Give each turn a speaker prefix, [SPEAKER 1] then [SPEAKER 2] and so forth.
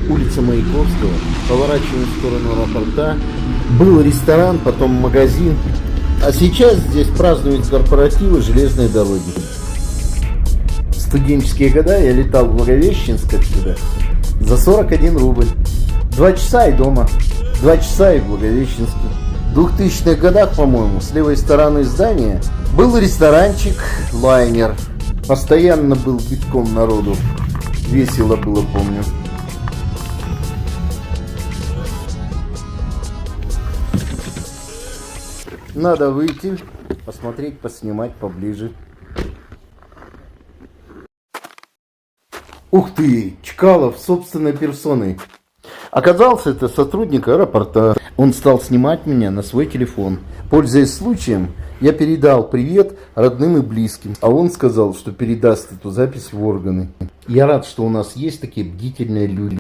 [SPEAKER 1] улица Маяковского, поворачиваем в сторону аэропорта. Был ресторан, потом магазин. А сейчас здесь празднуют корпоративы железной дороги. В студенческие года я летал в Благовещенск отсюда за 41 рубль. 2 часа и дома. 2 часа и в Благовещенске. В 2000-х годах, по-моему, с левой стороны здания был ресторанчик «Лайнер». Постоянно был битком народу. Весело было, помню. Надо выйти, посмотреть, поснимать поближе. Ух ты, Чкалов собственной персоной. Оказался это сотрудник аэропорта. Он стал снимать меня на свой телефон. Пользуясь случаем, я передал привет родным и близким. А он сказал, что передаст эту запись в органы. Я рад, что у нас есть такие бдительные люди.